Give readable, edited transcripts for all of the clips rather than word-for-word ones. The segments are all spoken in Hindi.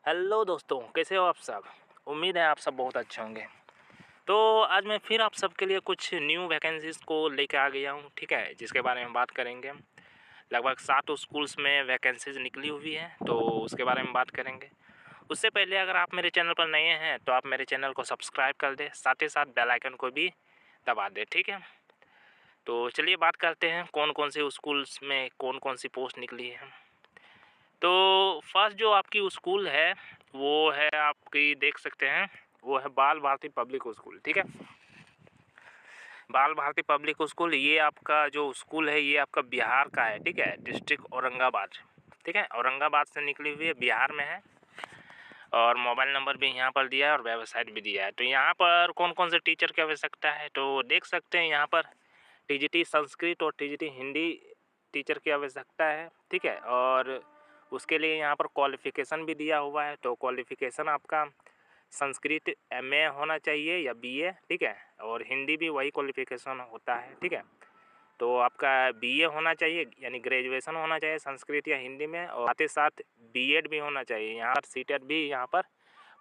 हेलो दोस्तों, कैसे हो आप सब? उम्मीद है आप सब बहुत अच्छे होंगे। तो आज मैं फिर आप सबके लिए कुछ न्यू वैकेंसीज़ को लेके आ गया हूँ, ठीक है? जिसके बारे में बात करेंगे। लगभग 7 स्कूल्स में वैकेंसीज़ निकली हुई हैं, तो उसके बारे में बात करेंगे। उससे पहले अगर आप मेरे चैनल पर नए हैं, तो आप मेरे चैनल को सब्सक्राइब कर दें, साथ ही साथ बेल आइकन को भी दबा दें, ठीक है? तो चलिए बात करते हैं कौन-कौन से स्कूल्स में कौन-कौन सी पोस्ट निकली है। तो फर्स्ट जो आपकी स्कूल है, वो है आपकी देख सकते हैं, वो है बाल भारती पब्लिक स्कूल, ठीक है? बाल भारती पब्लिक स्कूल ये आपका जो स्कूल है, ये आपका बिहार का है, ठीक है? डिस्ट्रिक्ट औरंगाबाद, ठीक है? औरंगाबाद से निकली हुई है, बिहार में है और मोबाइल नंबर भी यहाँ पर दिया है और वेबसाइट भी दिया है। तो यहाँ पर कौन-कौन से टीचर की आवश्यकता है, तो देख सकते हैं यहाँ पर टीजीटी संस्कृत और टीजीटी हिंदी टीचर की आवश्यकता है, ठीक है? और उसके लिए यहाँ पर क्वालिफ़िकेशन भी दिया हुआ है, तो क्वालिफ़िकेशन आपका संस्कृत एमए होना चाहिए या बीए, ठीक है? और हिंदी भी वही क्वालिफ़िकेशन होता है, ठीक है? तो आपका बीए होना चाहिए, यानी ग्रेजुएशन होना चाहिए संस्कृत या हिंदी में, और साथ ही साथ बीएड भी होना चाहिए। यहाँ पर सीटेट भी यहाँ पर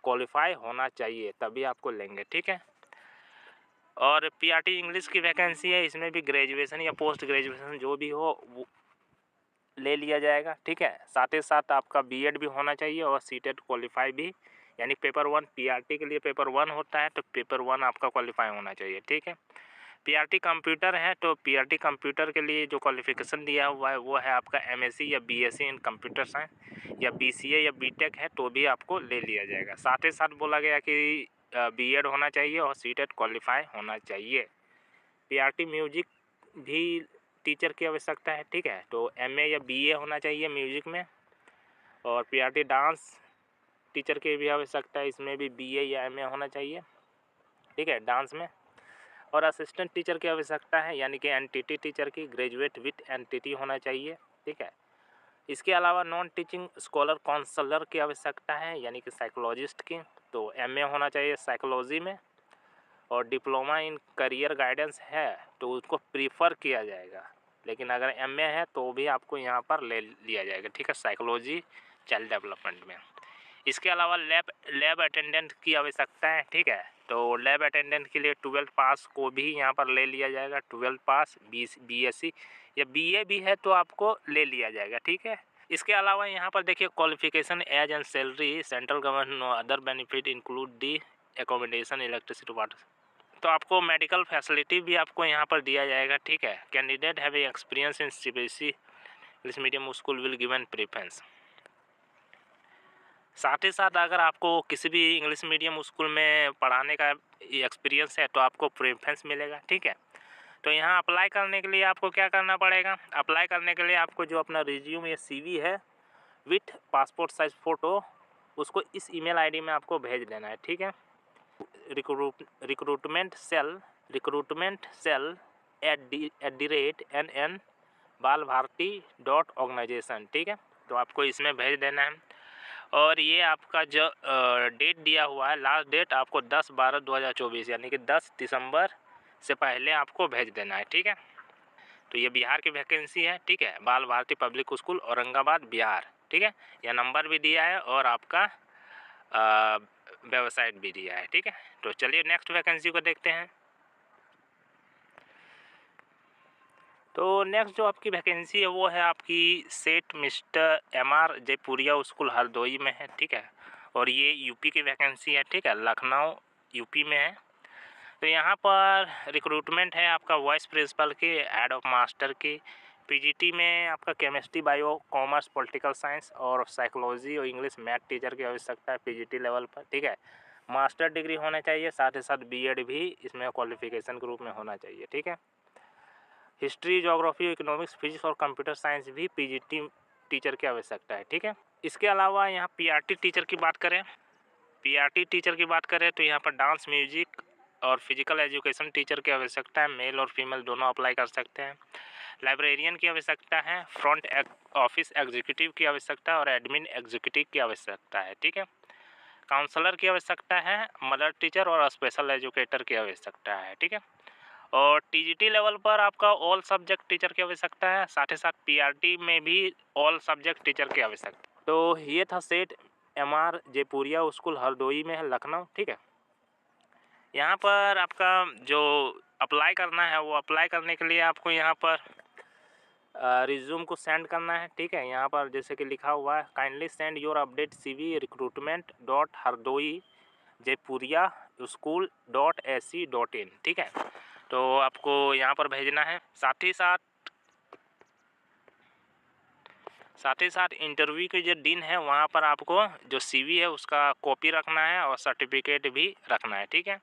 क्वालिफ़ाई होना चाहिए, तभी आपको लेंगे, ठीक है? और पीआरटी इंग्लिश की वैकेंसी है, इसमें भी ग्रेजुएशन या पोस्ट ग्रेजुएशन जो भी हो वो ले लिया जाएगा, ठीक है? साथ ही साथ आपका बीएड भी होना चाहिए और सीटेट क्वालिफाई भी, यानी पेपर 1 पीआरटी के लिए पेपर 1 होता है, तो पेपर 1 आपका क्वालिफाई होना चाहिए, ठीक है? पीआरटी कंप्यूटर है, तो पीआरटी कंप्यूटर के लिए जो क्वालिफिकेशन दिया हुआ है वो है आपका एमएससी या बीएससी इन कंप्यूटर साइंस या बीसीए या बीटेक है, तो भी आपको ले लिया जाएगा। साथ ही साथ बोला गया कि बीएड होना चाहिए और सीटेट क्वालिफाई होना चाहिए। पीआरटी म्यूजिक भी टीचर की आवश्यकता है, ठीक है? तो एमए या बीए होना चाहिए म्यूजिक में। और पीआरटी डांस टीचर की भी आवश्यकता है, इसमें भी बीए या एमए होना चाहिए, ठीक है, डांस में। और असिस्टेंट टीचर की आवश्यकता है, यानी कि एनटीटी टीचर की ग्रेजुएट विथ एनटीटी होना चाहिए, ठीक है? इसके अलावा नॉन टीचिंग स्कॉलर काउंसलर की आवश्यकता है, यानी कि साइकोलॉजिस्ट की, तो एमए होना चाहिए साइकोलॉजी में। और डिप्लोमा इन करियर गाइडेंस है, तो उसको प्रीफर किया जाएगा, लेकिन अगर एमए है तो भी आपको यहाँ पर ले लिया जाएगा, ठीक है, साइकोलॉजी चाइल्ड डेवलपमेंट में। इसके अलावा लैब अटेंडेंट की आवश्यकता है, ठीक है? तो लैब अटेंडेंट के लिए 12th पास को भी यहाँ पर ले लिया जाएगा। 12th पास बीएससी या बीए भी है तो आपको ले लिया जाएगा, ठीक है? इसके अलावा यहाँ पर देखिए qualification age and salary central government other benefit include the accommodation electricity water, तो आपको मेडिकल फैसिलिटी भी आपको यहाँ पर दिया जाएगा, ठीक है? Candidate have experience in CBSE English medium school will given preference. साथ ही साथ अगर आपको किसी भी इंग्लिश मीडियम स्कूल में पढ़ाने का एक्सपीरियंस है तो आपको प्रेफरेंस मिलेगा, ठीक है? तो यहाँ अप्लाई करने के लिए आपको क्या करना पड़ेगा? अप्लाई करने के लिए आपको जो अपना रिज्यूम या सीवी है विथ पासपोर्ट साइज फ़ोटो, उसको इस ईमेल आईडी में आपको भेज देना है, ठीक है? रिक्रूटमेंट सेल @NN balbharti.organization, ठीक है? तो आपको इसमें भेज देना है। और ये आपका जो डेट दिया हुआ है, लास्ट डेट आपको 10/12/2024 यानी कि 10 दिसंबर से पहले आपको भेज देना है, ठीक है? तो ये बिहार की वैकेंसी है, ठीक है? बाल भारती पब्लिक स्कूल औरंगाबाद बिहार, ठीक है? यह नंबर भी दिया है और आपका वेबसाइट भी दिया है, ठीक है? तो चलिए नेक्स्ट वैकेंसी को देखते हैं। तो नेक्स्ट जो आपकी वैकेंसी है वो है आपकी सेठ mister MR Jaipuria school Hardoi में है, ठीक है? और ये यूपी की वैकेंसी है, ठीक है? लखनऊ यूपी में है। तो यहाँ पर रिक्रूटमेंट है आपका वाइस प्रिंसिपल की, हेड ऑफ मास्टर की, पीजीटी में आपका chemistry bio commerce political science और साइकोलॉजी और इंग्लिश मैथ टीचर की आवश्यकता है पीजीटी लेवल पर, ठीक है? मास्टर डिग्री होना चाहिए, साथ ही साथ बीएड भी इसमें क्वालिफिकेशन के रूप में होना चाहिए, ठीक है? हिस्ट्री, ज्योग्राफी, इकोनॉमिक्स, फिजिक्स और कंप्यूटर साइंस भी पीजीटी टीचर की आवश्यकता है, ठीक है? इसके अलावा यहाँ पीआरटी टीचर की बात करें, तो यहाँ पर डांस, म्यूजिक और फिजिकल एजुकेशन टीचर की आवश्यकता है, मेल और फीमेल दोनों अप्लाई कर सकते हैं। लाइब्रेरियन की आवश्यकता है, फ्रंट ऑफिस एग्जीक्यूटिव की आवश्यकता और एडमिन एग्जीक्यूटिव की आवश्यकता है, ठीक है? काउंसलर की आवश्यकता है, मदर टीचर और स्पेशल एजुकेटर की आवश्यकता है, ठीक है? और टीजीटी लेवल पर आपका ऑल सब्जेक्ट टीचर की आवश्यकता है, साथ ही साथ पीआरटी में भी ऑल सब्जेक्ट टीचर की आवश्यकता। तो ये था सेठ MR जयपुरिया स्कूल हरदोई में है, लखनऊ। ठीक है, यहाँ पर आपका जो अप्लाई करना है वो अप्लाई करने के लिए आपको यहाँ पर रिज्यूम को सेंड करना है। ठीक है, यहाँ पर जैसे कि लिखा हुआ है, kindly send your update CV recruitment.हरदोई जयपुरिया school.ac.in। ठीक है, तो आपको यहाँ पर भेजना है। साथ ही साथ इंटरव्यू के जो दिन है वहाँ पर आपको जो CV है उसका कॉपी रखना है और सर्टिफिकेट भी रखना है। ठीक है,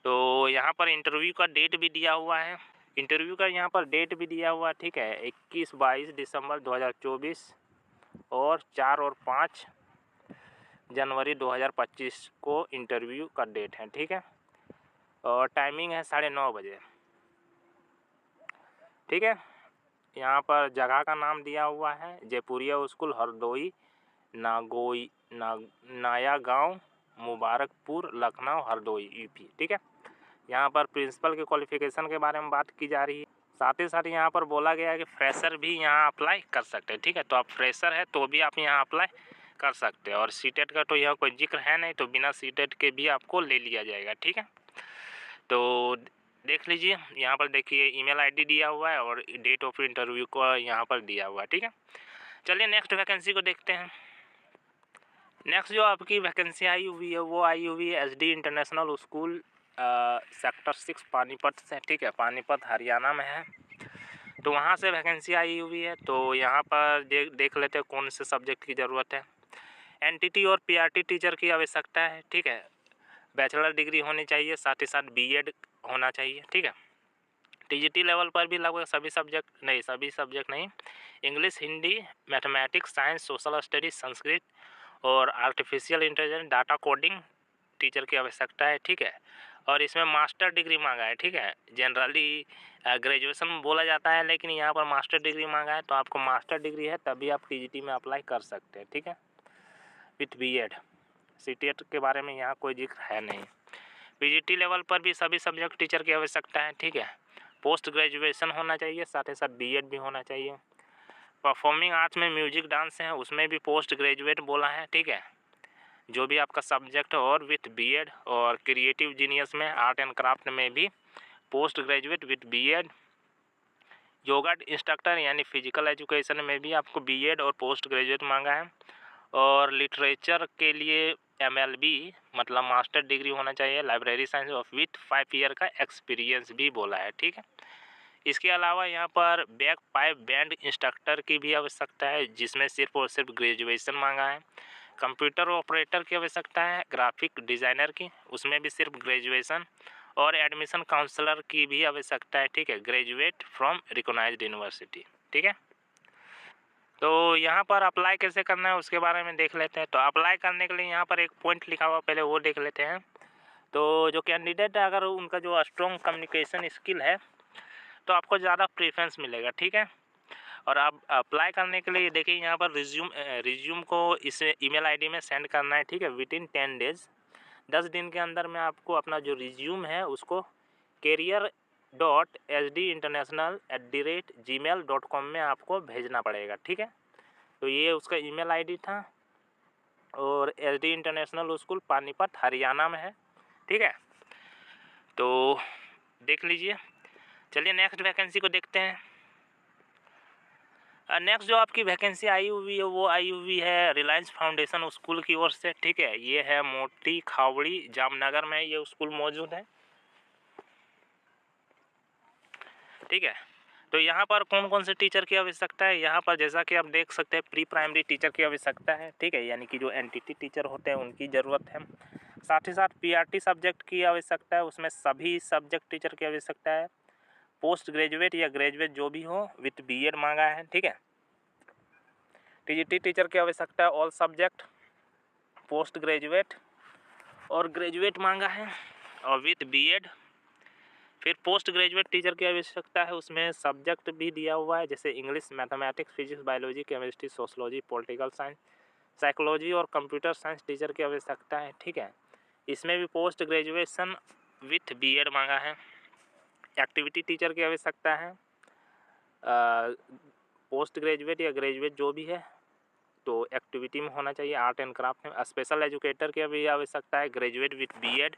तो यहाँ पर इंटरव्यू का डेट भी दिया हुआ है, इंटरव्यू का यहाँ पर डेट भी दिया हुआ है। ठीक है, 21-22 दिसंबर 2024 और 4 और 5 जनवरी 2025 को इंटरव्यू का डेट है। ठीक है, और टाइमिंग है 9:30 बजे। ठीक है, यहाँ पर जगह का नाम दिया हुआ है जयपुरिया स्कूल हरदोई नाया गाँव मुबारकपुर लखनऊ हरदोई UP। ठीक है, यहाँ पर प्रिंसिपल के क्वालिफ़िकेशन के बारे में बात की जा रही है। साथ ही साथ यहाँ पर बोला गया है कि फ्रेशर भी यहाँ अप्लाई कर सकते हैं। ठीक है, तो आप फ्रेशर है तो भी आप यहाँ अप्लाई कर सकते हैं। और सीटेट का तो यहाँ कोई जिक्र है नहीं, तो बिना सीटेट के भी आपको ले लिया जाएगा। ठीक है, तो देख लीजिए, यहाँ पर देखिए ईमेल ID दिया हुआ है और डेट ऑफ इंटरव्यू को यहाँ पर दिया हुआ है। ठीक है, चलिए नेक्स्ट वैकेंसी को देखते हैं। नेक्स्ट जो आपकी वैकेंसी आई हुई है वो आई हुई है SD international school sector 6 Panipat से। ठीक है, पानीपत हरियाणा में है, तो वहाँ से वैकेंसी आई हुई है। तो यहाँ पर देख लेते हैं कौन से सब्जेक्ट की ज़रूरत है। NTT और PRT टीचर की आवश्यकता है। ठीक है, बैचलर डिग्री होनी चाहिए, साथ ही साथ BEd होना चाहिए। ठीक है, TGT लेवल पर भी लगभग सभी सब्जेक्ट नहीं, English, Hindi, mathematics, science, social studies, Sanskrit और artificial intelligence data coding teacher की आवश्यकता है। ठीक है, और इसमें मास्टर डिग्री मांगा है। ठीक है, जनरली ग्रेजुएशन बोला जाता है, लेकिन यहाँ पर मास्टर डिग्री मांगा है, तो आपको मास्टर डिग्री है तभी आप TGT में अप्लाई कर सकते हैं। ठीक है, विथ BEd। CTET के बारे में यहाँ कोई जिक्र है नहीं। PGT लेवल पर भी सभी सब्जेक्ट टीचर की आवश्यकता है। ठीक है, पोस्ट ग्रेजुएशन होना चाहिए, साथ ही साथ BEd भी होना चाहिए। परफॉर्मिंग आर्ट्स में म्यूजिक डांस है, उसमें भी पोस्ट ग्रेजुएट बोला है। ठीक है, जो भी आपका सब्जेक्ट और विथ BEd। और क्रिएटिव जीनियस में आर्ट एंड क्राफ्ट में भी post graduate with BEd। Yoga instructor यानी फिजिकल एजुकेशन में भी आपको BEd और पोस्ट ग्रेजुएट मांगा है। और लिटरेचर के लिए MLB मतलब मास्टर डिग्री होना चाहिए, लाइब्रेरी साइंस और विथ 5 ईयर का एक्सपीरियंस भी बोला है। ठीक है, इसके अलावा यहाँ पर बैक पाइप बैंड इंस्ट्रक्टर की भी आवश्यकता है, जिसमें सिर्फ और सिर्फ ग्रेजुएशन मांगा है। कंप्यूटर ऑपरेटर की आवश्यकता है, ग्राफिक डिज़ाइनर की, उसमें भी सिर्फ ग्रेजुएशन। और एडमिशन काउंसलर की भी आवश्यकता है। ठीक है, ग्रेजुएट फ्रॉम रिकॉग्नाइज्ड यूनिवर्सिटी। ठीक है, तो यहाँ पर अप्लाई कैसे करना है उसके बारे में देख लेते हैं। तो अप्लाई करने के लिए यहाँ पर एक पॉइंट लिखा हुआ, पहले वो देख लेते हैं। तो जो कैंडिडेट है अगर उनका जो स्ट्रॉन्ग कम्युनिकेशन स्किल है तो आपको ज़्यादा प्रेफरेंस मिलेगा। ठीक है, और आप अप्लाई करने के लिए देखिए यहाँ पर रिज्यूम को इस ईमेल ID में सेंड करना है। ठीक है, विदिन 10 डेज़, 10 दिन के अंदर में आपको अपना जो रिज्यूम है उसको career.sdinternational@gmail.com में आपको भेजना पड़ेगा। ठीक है, तो ये उसका ईमेल ID था और SD international school Panipat Haryana में है। ठीक है, तो देख लीजिए। चलिए नेक्स्ट वैकेंसी को देखते हैं। नेक्स्ट जो आपकी वैकेंसी आई हुई है वो आई हुई है रिलायंस फाउंडेशन स्कूल की ओर से। ठीक है, ये है मोटी खावड़ी जामनगर में ये स्कूल मौजूद है। ठीक है, तो यहाँ पर कौन कौन से टीचर की आवश्यकता है, यहाँ पर जैसा कि आप देख सकते हैं प्री प्राइमरी टीचर की आवश्यकता है। ठीक है, यानी कि जो NTT टीचर होते हैं उनकी ज़रूरत है। साथ ही साथ PRT सब्जेक्ट की आवश्यकता है, उसमें सभी सब्जेक्ट टीचर की आवश्यकता है। पोस्ट ग्रेजुएट या ग्रेजुएट जो भी हो विथ BEd मांगा है। ठीक है, TGT टीचर की आवश्यकता है, ऑल सब्जेक्ट, पोस्ट ग्रेजुएट और ग्रेजुएट मांगा है और विथ BEd। फिर पोस्ट ग्रेजुएट टीचर की आवश्यकता है, उसमें सब्जेक्ट भी दिया हुआ है, जैसे English, mathematics, physics, biology, chemistry, sociology, political science, psychology और कंप्यूटर साइंस टीचर की आवश्यकता है। ठीक है, इसमें भी पोस्ट ग्रेजुएशन विथ BEd मांगा है। एक्टिविटी टीचर की आवश्यकता है, पोस्ट ग्रेजुएट या ग्रेजुएट जो भी है, तो एक्टिविटी में होना चाहिए, आर्ट एंड क्राफ्ट में। स्पेशल एजुकेटर की भी आवश्यकता है, graduate with BEd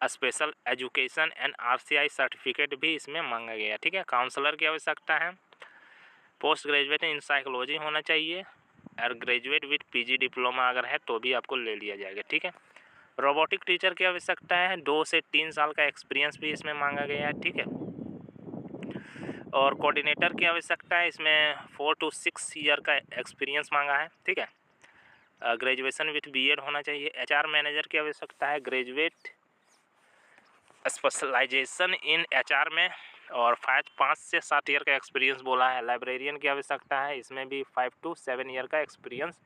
special education and RCI certificate भी इसमें मांगा गया है, ठीक है। काउंसलर की आवश्यकता है, पोस्ट ग्रेजुएट इन साइकोलॉजी होना चाहिए, और ग्रेजुएट विथ पीजी डिप्लोमा अगर है तो भी आपको ले लिया जाएगा, ठीक है। रोबोटिक टीचर की आवश्यकता है, 2 से 3 साल का एक्सपीरियंस भी इसमें मांगा गया है, ठीक है। और कोऑर्डिनेटर की आवश्यकता है, इसमें 4 to 6 ईयर का एक्सपीरियंस मांगा है, ठीक है। ग्रेजुएशन विथ बीएड होना चाहिए। एचआर मैनेजर की आवश्यकता है, ग्रेजुएट स्पेशलाइजेशन इन एचआर में, और 5 से 7 ईयर का एक्सपीरियंस बोला है। लाइब्रेरियन की आवश्यकता है, इसमें भी 5 to 7 ईयर का एक्सपीरियंस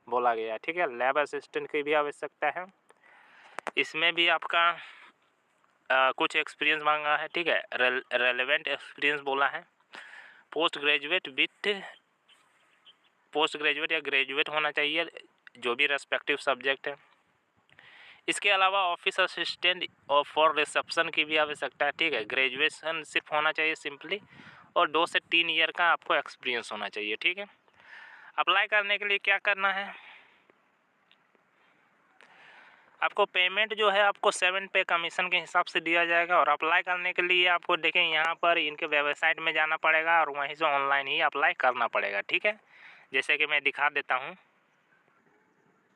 बोला गया है, ठीक है। लैब असिस्टेंट की भी आवश्यकता है, इसमें भी आपका कुछ एक्सपीरियंस मांगा है, ठीक है। रेलेवेंट एक्सपीरियंस बोला है। पोस्ट ग्रेजुएट या ग्रेजुएट होना चाहिए, जो भी रेस्पेक्टिव सब्जेक्ट है। इसके अलावा ऑफिस असिस्टेंट और फॉर रिसेप्शन की भी आवश्यकता है, ठीक है। ग्रेजुएशन सिर्फ होना चाहिए सिंपली, और 2 से 3 ईयर का आपको एक्सपीरियंस होना चाहिए, ठीक है। अप्लाई करने के लिए क्या करना है, आपको पेमेंट जो है आपको 7 पे कमीशन के हिसाब से दिया जाएगा। और अप्लाई करने के लिए आपको देखें यहाँ पर इनके वेबसाइट में जाना पड़ेगा, और वहीं से ऑनलाइन ही अप्लाई करना पड़ेगा, ठीक है। जैसे कि मैं दिखा देता हूँ।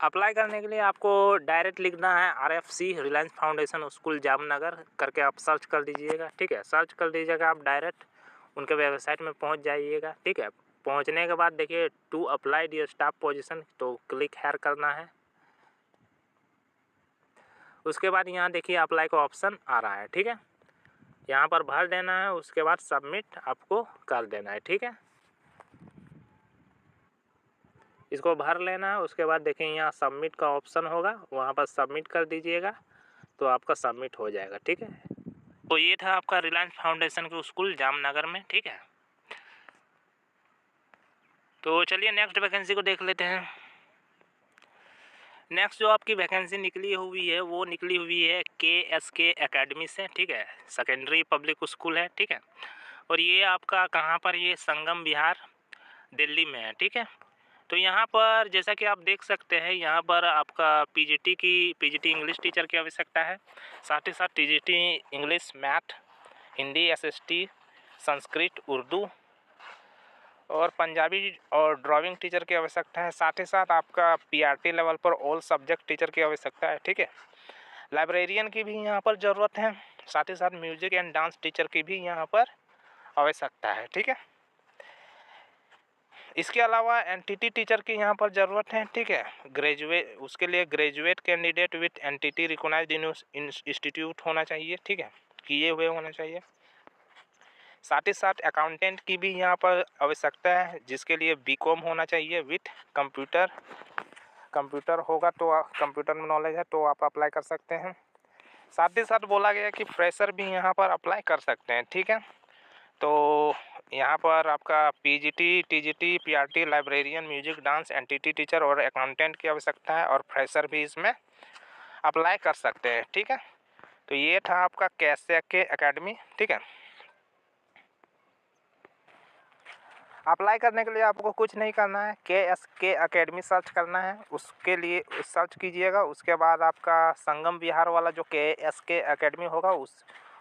अप्लाई करने के लिए आपको डायरेक्ट लिखना है RFC Reliance foundation school Jamnagar करके आप सर्च कर दीजिएगा, ठीक है। सर्च कर दीजिएगा, आप डायरेक्ट उनके वेबसाइट में पहुंच जाइएगा, ठीक है। पहुंचने के बाद देखिए to apply the staff position, तो क्लिक हेयर करना है। उसके बाद यहाँ देखिए अप्लाई का ऑप्शन आ रहा है, ठीक है। यहाँ पर भर देना है, उसके बाद सबमिट आपको कर देना है, ठीक है। इसको भर लेना है, उसके बाद देखिए यहाँ सबमिट का ऑप्शन होगा, वहाँ पर सबमिट कर दीजिएगा, तो आपका सबमिट हो जाएगा, ठीक है। तो ये था आपका रिलायंस फाउंडेशन के स्कूल जामनगर में, ठीक है। तो चलिए नेक्स्ट वैकेंसी को देख लेते हैं। नेक्स्ट जो आपकी वैकेंसी निकली हुई है वो निकली हुई है KSK एकेडमी से, ठीक है। सेकेंडरी पब्लिक स्कूल है, ठीक है। और ये आपका कहाँ पर, ये संगम विहार दिल्ली में है, ठीक है। तो यहाँ पर जैसा कि आप देख सकते हैं, यहाँ पर आपका PGT इंग्लिश टीचर की आवश्यकता है, साथ ही साथ TGT English, math, Hindi, SST, Sanskrit, Urdu और पंजाबी और ड्राइंग टीचर की आवश्यकता है। साथ ही साथ आपका PRT लेवल पर ऑल सब्जेक्ट टीचर की आवश्यकता है, ठीक है। लाइब्रेरियन की भी यहाँ पर ज़रूरत है, साथ ही साथ म्यूजिक एंड डांस टीचर की भी यहाँ पर आवश्यकता है, ठीक है। इसके अलावा NTT टीचर की यहाँ पर ज़रूरत है, ठीक है। उसके लिए graduate candidate with NTT recognised institute होना चाहिए, ठीक है, किए हुए होना चाहिए। साथ ही साथ अकाउंटेंट की भी यहाँ पर आवश्यकता है, जिसके लिए BCom होना चाहिए विथ कंप्यूटर होगा, तो कंप्यूटर में नॉलेज है तो आप अप्लाई कर सकते हैं। साथ ही साथ बोला गया कि फ्रेशर भी यहाँ पर अप्लाई कर सकते हैं, ठीक है। तो यहाँ पर आपका PGT, TGT, PRT, librarian, music, dance, NTT teacher और अकाउंटेंट की आवश्यकता है, और फ्रेशर भी इसमें अप्लाई कर सकते हैं, ठीक है। तो ये था आपका KSK एकेडमी, ठीक है। अप्लाई करने के लिए आपको कुछ नहीं करना है, KSK एकेडमी सर्च करना है, उसके लिए सर्च कीजिएगा। उसके बाद आपका संगम विहार वाला जो KSK एकेडमी होगा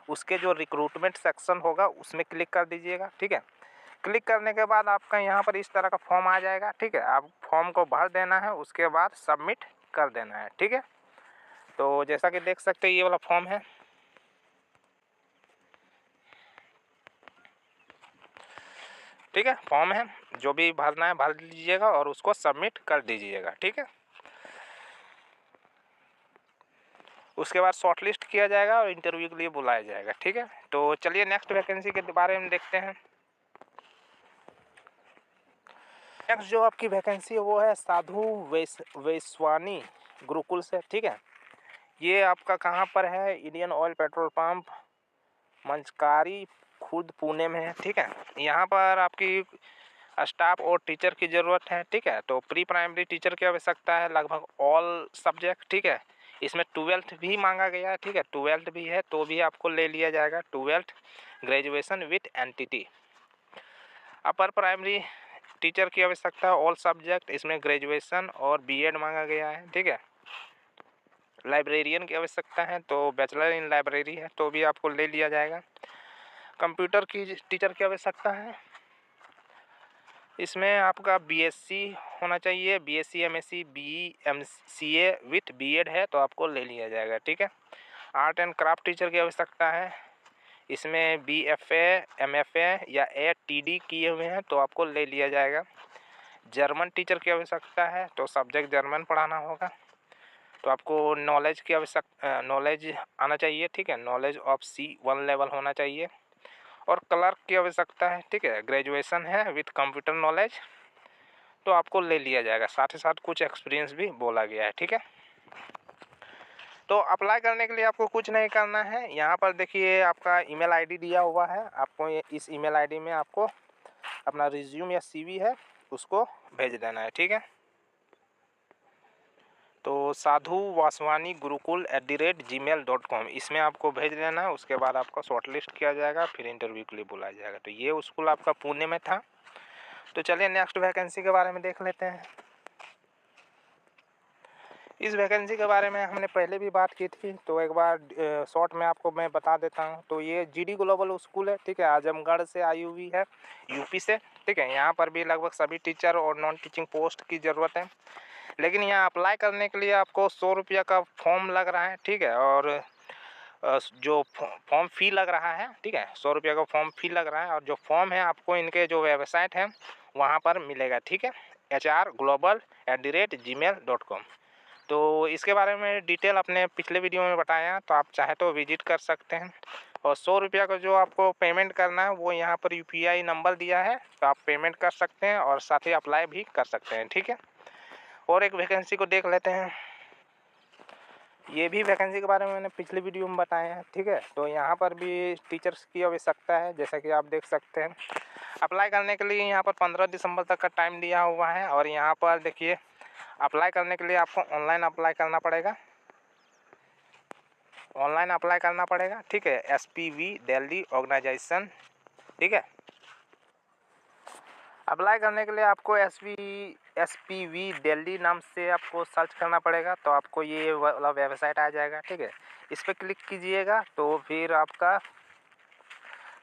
उसके जो रिक्रूटमेंट सेक्शन होगा उसमें क्लिक कर दीजिएगा, ठीक है। क्लिक करने के बाद आपका यहाँ पर इस तरह का फॉर्म आ जाएगा, ठीक है। आप फॉर्म को भर देना है, उसके बाद सबमिट कर देना है, ठीक है। तो जैसा कि देख सकते हैं ये वाला फॉर्म है, ठीक है। फॉर्म है, जो भी भरना है भर लीजिएगा और उसको सबमिट कर दीजिएगा, ठीक है। उसके बाद शॉर्टलिस्ट किया जाएगा और इंटरव्यू के लिए बुलाया जाएगा, ठीक है। तो चलिए नेक्स्ट वैकेंसी के बारे में देखते हैं। नेक्स्ट जो आपकी वैकेंसी है वो है साधु वैश्वानी गुरुकुल से, ठीक है। ये आपका कहाँ पर है, Indian Oil petrol pump Manchkari Khurd Pune में है, ठीक है। यहाँ पर आपकी स्टाफ और टीचर की ज़रूरत है, ठीक है। तो प्री प्राइमरी टीचर की आवश्यकता है, लगभग ऑल सब्जेक्ट, ठीक है। इसमें 12th भी मांगा गया है, ठीक है। 12th भी है तो भी आपको ले लिया जाएगा, 12th graduation with NTT। Upper primary teacher की आवश्यकता है ऑल सब्जेक्ट, इसमें ग्रेजुएशन और बीएड मांगा गया है, ठीक है। लाइब्रेरियन की आवश्यकता है तो बैचलर इन लाइब्रेरी है तो भी आपको ले लिया जाएगा। कंप्यूटर की टीचर की आवश्यकता है, इसमें आपका बीएससी होना चाहिए, BSc MSc BE MCA with BEd है तो आपको ले लिया जाएगा, ठीक है। आर्ट एंड क्राफ्ट टीचर की आवश्यकता है, इसमें बीएफए एमएफए या एटीडी किए हुए हैं तो आपको ले लिया जाएगा। जर्मन टीचर की आवश्यकता है तो सब्जेक्ट जर्मन पढ़ाना होगा तो आपको नॉलेज की नॉलेज आना चाहिए, ठीक है। नॉलेज ऑफ C1 लेवल होना चाहिए। और क्लर्क की आवश्यकता है, ठीक है, ग्रेजुएशन है विथ कंप्यूटर नॉलेज तो आपको ले लिया जाएगा। साथ ही साथ कुछ एक्सपीरियंस भी बोला गया है, ठीक है। तो अप्लाई करने के लिए आपको कुछ नहीं करना है, यहाँ पर देखिए आपका ईमेल आईडी दिया हुआ है, आपको इस ईमेल आईडी में आपको अपना रिज्यूम या सीवी है उसको भेज देना है, ठीक है। तो साधु वासवानी गुरुकुल @gmail.com इसमें आपको भेज देना है। उसके बाद आपका शॉर्टलिस्ट किया जाएगा, फिर इंटरव्यू के लिए बुलाया जाएगा। तो ये स्कूल आपका पुणे में था। तो चलिए नेक्स्ट वैकेंसी के बारे में देख लेते हैं। इस वैकेंसी के बारे में हमने पहले भी बात की थी तो एक बार शॉर्ट में आपको मैं बता देता हूँ। तो ये जीडी ग्लोबल स्कूल है, ठीक है, आजमगढ़ से आई हुई है, यूपी से, ठीक है। यहाँ पर भी लगभग सभी टीचर और नॉन टीचिंग पोस्ट की ज़रूरत है, लेकिन यहाँ अप्लाई करने के लिए आपको 100 रुपये का फॉर्म लग रहा है, ठीक है। और जो फॉर्म फी लग रहा है, ठीक है, 100 रुपये का फॉर्म फी लग रहा है। और जो फॉर्म है आपको इनके जो वेबसाइट है वहाँ पर मिलेगा, ठीक है, hrglobal@gmail.com। तो इसके बारे में डिटेल अपने पिछले वीडियो में बताया, तो आप चाहे तो विजिट कर सकते हैं। और 100 रुपये का जो आपको पेमेंट करना है वो यहाँ पर UPI नंबर दिया है तो आप पेमेंट कर सकते हैं और साथ ही अप्लाई भी कर सकते हैं, ठीक है। और एक वैकेंसी को देख लेते हैं। ये भी वैकेंसी के बारे में मैंने पिछले वीडियो में बताया है, ठीक है। तो यहाँ पर भी टीचर्स की आवश्यकता है, जैसा कि आप देख सकते हैं। अप्लाई करने के लिए यहाँ पर 15 दिसंबर तक का टाइम दिया हुआ है। और यहाँ पर देखिए अप्लाई करने के लिए आपको ऑनलाइन अप्लाई करना पड़ेगा, ठीक है। SPV दिल्ली ऑर्गेनाइजेशन, ठीक है। अप्लाई करने के लिए आपको SPV दिल्ली नाम से आपको सर्च करना पड़ेगा तो आपको ये वाला वेबसाइट आ जाएगा, ठीक है। इस पर क्लिक कीजिएगा तो फिर आपका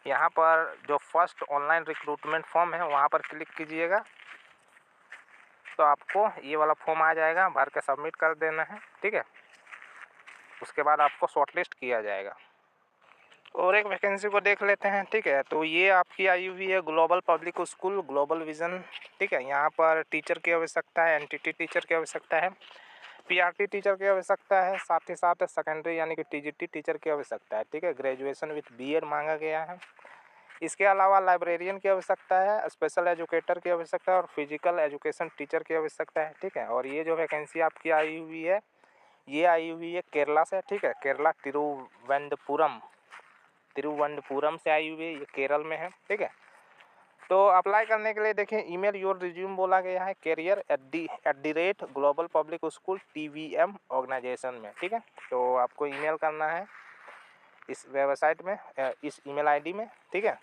यहाँ पर जो फर्स्ट ऑनलाइन रिक्रूटमेंट फॉर्म है वहाँ पर क्लिक कीजिएगा तो आपको ये वाला फॉर्म आ जाएगा, भर के सबमिट कर देना है, ठीक है। उसके बाद आपको शॉर्टलिस्ट किया जाएगा। और एक वैकेंसी को देख लेते हैं, ठीक है। तो ये आपकी आई हुई है global public school global vision, ठीक है। यहाँ पर टीचर की आवश्यकता है, NTT टीचर की आवश्यकता है, PRT टीचर की आवश्यकता है, साथ ही साथ सेकेंडरी यानी कि TGT टीचर की आवश्यकता है, ठीक है। ग्रेजुएशन विथ BEd मांगा गया है। इसके अलावा लाइब्रेरियन की आवश्यकता है, स्पेशल एजुकेटर की आवश्यकता है और फिजिकल एजुकेशन टीचर की आवश्यकता है, ठीक है। और ये जो वैकेंसी आपकी आई हुई है ये आई हुई है केरला से, ठीक है। केरला तिरुवनंतपुरम से आई हुई है, ये केरल में है, ठीक है। तो अप्लाई करने के लिए देखिए ईमेल योर रिज्यूम बोला गया है career@global public school TVM organisation में, ठीक है। तो आपको ईमेल करना है इस वेबसाइट में, इस ईमेल आईडी में, ठीक है।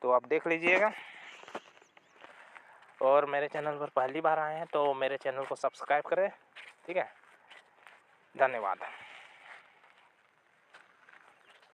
तो आप देख लीजिएगा। और मेरे चैनल पर पहली बार आए हैं तो मेरे चैनल को सब्सक्राइब करें, ठीक है। धन्यवाद।